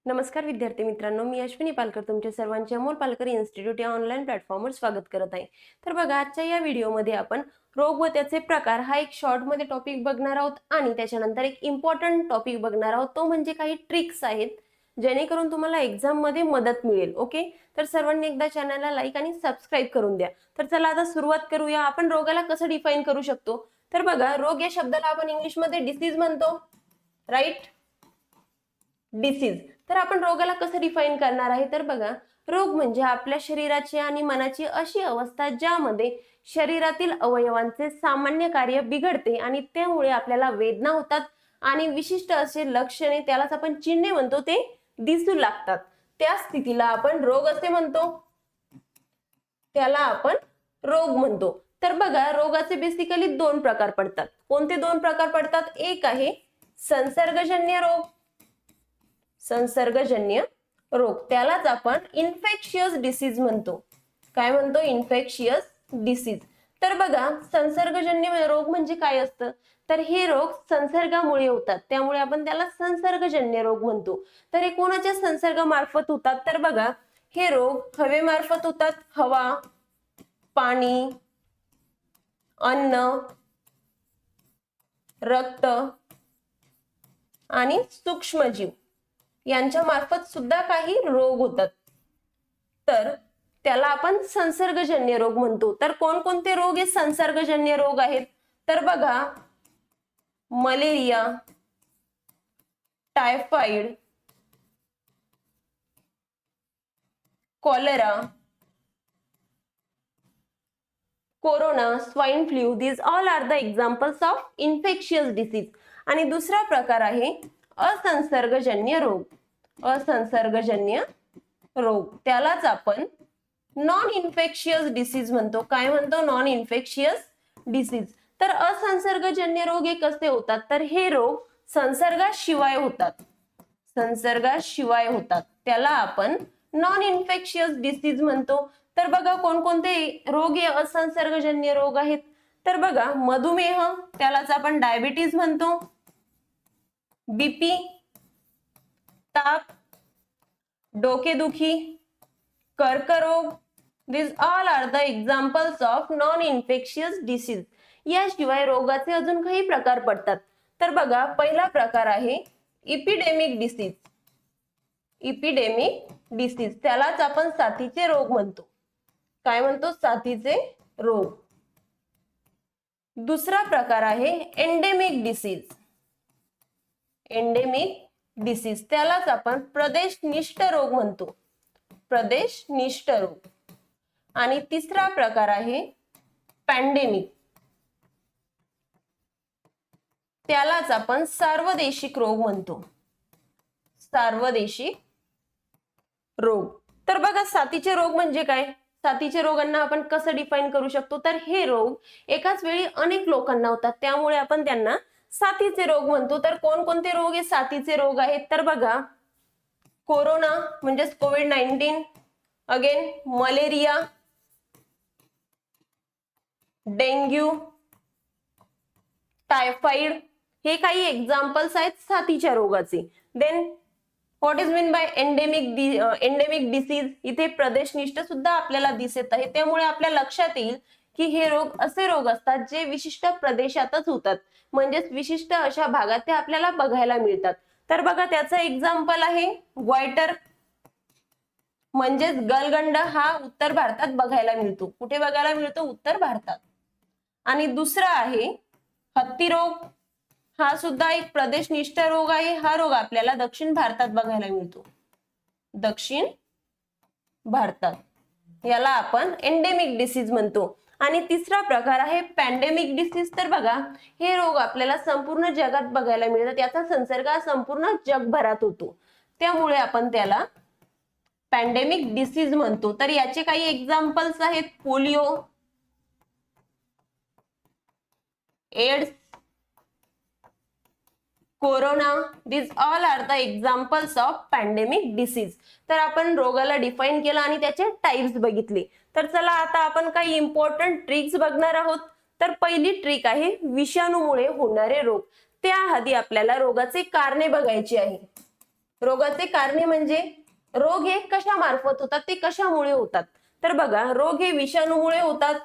नमस्कार विद्यार्थी मित्रांनो, मी अश्विनी पालकर तुमच्या सर्वांचे अमोल पालकर इन्स्टिट्यूट या ऑनलाईन प्लॅटफॉर्मवर स्वागत करत आहे। तर बघा, आजच्या या व्हिडिओमध्ये आपण रोग व त्याचे प्रकार हा एक शॉर्ट मध्ये टॉपिक बघणार आहोत आणि त्याच्यानंतर एक इम्पॉर्टंट टॉपिक बघणार आहोत, तो म्हणजे काही ट्रिक्स आहेत जेणेकरून तुम्हाला एक्झाम मध्ये मदत मिळेल। ओके, तर सर्वांनी एकदा चॅनलला लाईक आणि सबस्क्राईब करून द्या। तर चला आता सुरुवात करूया। आपण रोगाला कसं डिफाइन करू शकतो? तर बघा, रोग या शब्दाला आपण इंग्लिशमध्ये डिसीज म्हणतो, राईट? डिसीज। तर आपण रोगाला कसं डिफाइन करणार आहे? तर बघा, रोग म्हणजे आपल्या शरीराची आणि मनाची अशी अवस्था ज्यामध्ये शरीरातील अवयवांचे सामान्य कार्य बिघडते आणि त्यामुळे आपल्याला वेदना होतात आणि विशिष्ट असे लक्षणे, त्यालाच आपण चिन्हे म्हणतो, ते दिसू लागतात। त्या स्थितीला आपण रोग असे म्हणतो, त्याला आपण रोग म्हणतो। तर बघा, रोगाचे बेसिकली दोन प्रकार पडतात। कोणते दोन प्रकार पडतात? एक आहे संसर्गजन्य रोग, संसर्गजन्य रोग, त्यालाच आपण इन्फेक्शियस डिसीज म्हणतो। काय म्हणतो? Infectious disease. तर बघा, संसर्गजन्य रोग म्हणजे काय असतं? तर हे रोग संसर्गामुळे होतात, त्यामुळे आपण त्याला संसर्गजन्य रोग म्हणतो। तर हे कोणाच्या संसर्गामार्फत होतात? तर बघा, हे रोग हवेमार्फत होतात। हवा, पाणी, अन्न, रक्त आणि सूक्ष्मजीव यांच्या मार्फत सुद्धा काही रोग होतात, तर त्याला आपण संसर्गजन्य रोग म्हणतो। तर कोणकोणते रोग हे संसर्गजन्य रोग आहेत? तर बघा, malaria, typhoid, cholera, corona, swine flu, these all are the examples of infectious disease। आणि दुसरा प्रकार आहे असंसर्गजन्य रोग, असंसर्गजन्य रोग, त्यालाच आपण नॉन इन्फेक्शियस डिसीज म्हणतो। काय म्हणतो? Non infectious disease. तर असंसर्गजन्य रोग हे कसे होतात? तर हे रोग संसर्गाशिवाय होतात, संसर्गाशिवाय होतात, त्याला आपण नॉन इन्फेक्शियस डिसीज म्हणतो। तर बघा, कोणकोणते रोग हे असंसर्गजन्य रोग आहेत? तर बघा, मधुमेह, त्यालाच आपण डायबिटीज म्हणतो, बीपी, ताप, डोकेदुखी, कर्करोग, these all are the examples of non infectious disease। याशिवाय रोगाचे अजून काही प्रकार पडतात। तर बघा, पहिला प्रकार आहे इपिडेमिक डिसीज, इपिडेमिक डिसीज, त्यालाच आपण साथीचे रोग म्हणतो। काय म्हणतो? साथीचे रोग। दुसरा प्रकार आहे एंडेमिक डिसीज, एंडेमिक डिसीज, त्यालाच आपण प्रदेशनिष्ठ रोग म्हणतो, प्रदेशनिष्ठ रोग। आणि तिसरा प्रकार आहे पॅन्डेमिक, त्यालाच आपण सार्वदेशिक रोग म्हणतो, सार्वदेशिक रोग। तर बघा, साथीचे रोग म्हणजे काय? साथीच्या रोगांना आपण कसं डिफाइन करू शकतो? तर हे रोग एकाच वेळी अनेक लोकांना होतात, त्यामुळे आपण त्यांना साथीचे रोग म्हणतो। तर कोणकोणते रोग हे साथीचे रोग आहेत? तर बघा, कोरोना म्हणजे कोविड-19, अगेन मलेरिया, डेंग्यू, टायफॉइड, हे काही एक्झाम्पल्स आहेत साथीच्या रोगाचे। Then what is mean by endemic disease? इथे प्रदेशनिष्ठ सुद्धा आपल्याला दिसत आहे, त्यामुळे आपल्या लक्षात येईल की हे रोग असे रोग असतात जे विशिष्ट प्रदेशातच होतात, म्हणजेच विशिष्ट अशा भागात ते आपल्याला बघायला मिळतात। तर बघा, त्याचं एक्झाम्पल आहे ग्वायटर, म्हणजेच गलगंड, हा उत्तर भारतात बघायला मिळतो। कुठे बघायला मिळतो? उत्तर भारतात। आणि दुसरा आहे हत्ती रोग, हा सुद्धा एक प्रदेशनिष्ठ रोग आहे। हा रोग आपल्याला दक्षिण भारतात बघायला मिळतो, दक्षिण भारतात, याला आपण एंडेमिक डिसीज म्हणतो। आणि तिसरा प्रकार आहे पॅन्डेमिक डिसीज। तर बघा, हे रोग आपल्याला संपूर्ण जगात बघायला मिळतात, याचा संसर्ग संपूर्ण जगभरात होतो, त्यामुळे आपण त्याला पॅन्डेमिक डिसीज म्हणतो। तर याचे काही एक्झाम्पल्स आहेत polio, AIDS, corona, these all are the examples of pandemic disease। तर आपण रोगाला डिफाइन केलं आणि त्याचे टाइप्स बघितले। तर चला आता आपण काही इम्पॉर्टंट ट्रिक्स बघणार आहोत। तर पहिली ट्रिक आहे विषाणूमुळे होणारे रोग। त्याआधी आपल्याला रोगाचे कारणे बघायची आहे। रोगाचे कारणे म्हणजे रोग हे कशामार्फत होतात, ते कशामुळे होतात. तर बघा, रोग हे विषाणूमुळे होतात.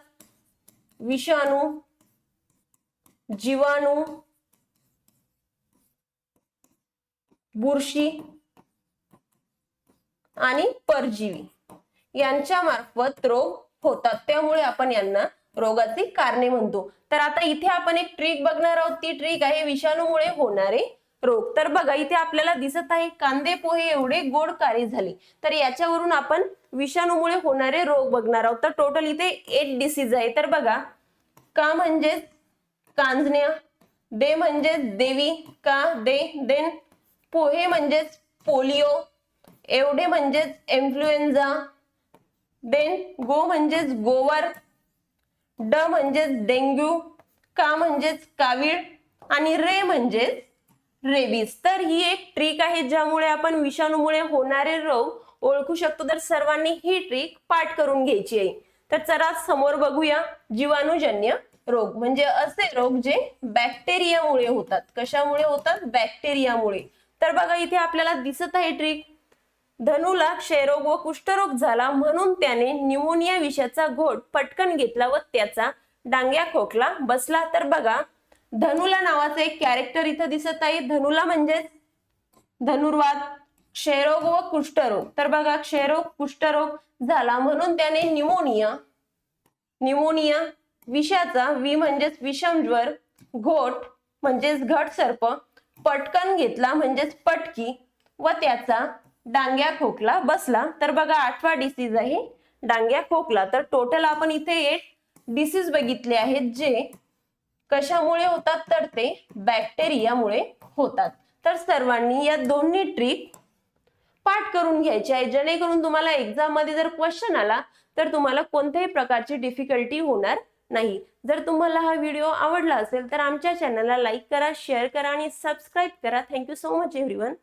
विषाणू, जीवाणू, बुरशी आणि परजीवी यांच्या मार्फत रोग होतात. त्यामुळे आपण यांना रोगाची कारणे म्हणतो. तर आता इथे आपण एक ट्रिक बघणार आहोत. ती ट्रिक आहे विषाणूमुळे होणारे रोग. तर बघा, इथे आपल्याला दिसत आहे कांदे पोहे एवढे गोड कारे झाले. तर याच्यावरून आपण विषाणूमुळे होणारे रोग बघणार आहोत. तर टोटल इथे 8 डिसीज आहे. तर बघा, का म्हणजे कांजण्या, दे म्हणजे देवी का दे, देन पोहे म्हणजेच पोलिओ, एवढे म्हणजेच इन्फ्लुएन्झा, देन गो म्हणजेच गोवर, ड म्हणजेच डेंग्यू, का म्हणजेच कावीळ आणि रे म्हणजेच रेबीज. तर ही एक ट्रिक आहे ज्यामुळे आपण विषाणूमुळे होणारे रोग ओळखू शकतो. तर सर्वांनी ही ट्रिक पाठ करून घ्यायची आहे. तर चला समोर बघूया. जीवाणूजन्य रोग म्हणजे असे रोग जे बॅक्टेरियामुळे होतात. कशामुळे होतात? बॅक्टेरियामुळे. तर बघा, इथे आपल्याला दिसत आहे ट्रिक. धनुला क्षयरोग व कुष्ठरोग झाला म्हणून त्याने न्यूमोनिया विषाचा घोट पटकन घेतला व त्याचा डांग्या खोकला बसला. तर बघा, धनुला नावाचं एक कॅरेक्टर इथं दिसत आहे. धनुला म्हणजे धनुर्वात, क्षयरोग व कुष्ठरोग. तर बघा, क्षयरोग कुष्ठरोग झाला म्हणून त्याने न्यूमोनिया विषाचा, वी म्हणजेच विषमज्वर, घोट म्हणजेच घट सर्प, पटकन घेतला म्हणजेच पटकी व त्याचा डांग्या खोकला बसला. तर बघा, 8वा डिसीज आहे डांग्या खोकला. तर टोटल आपण इथे 8 डिसीज बघितले आहेत जे कशामुळे होतात, तर ते बॅक्टेरियामुळे होतात. तर सर्वांनी या दोन्ही ट्रिक पाठ करून घ्यायची आहे, जेणेकरून तुम्हाला एक्झाम मध्ये जर क्वेश्चन आला तर तुम्हाला कोणत्याही प्रकारची डिफिकल्टी होणार नाही. जर तुम्हाला हा व्हिडिओ आवडला असेल तर आमच्या चॅनलला लाईक करा, शेअर करा आणि सबस्क्राईब करा. Thank you so much everyone.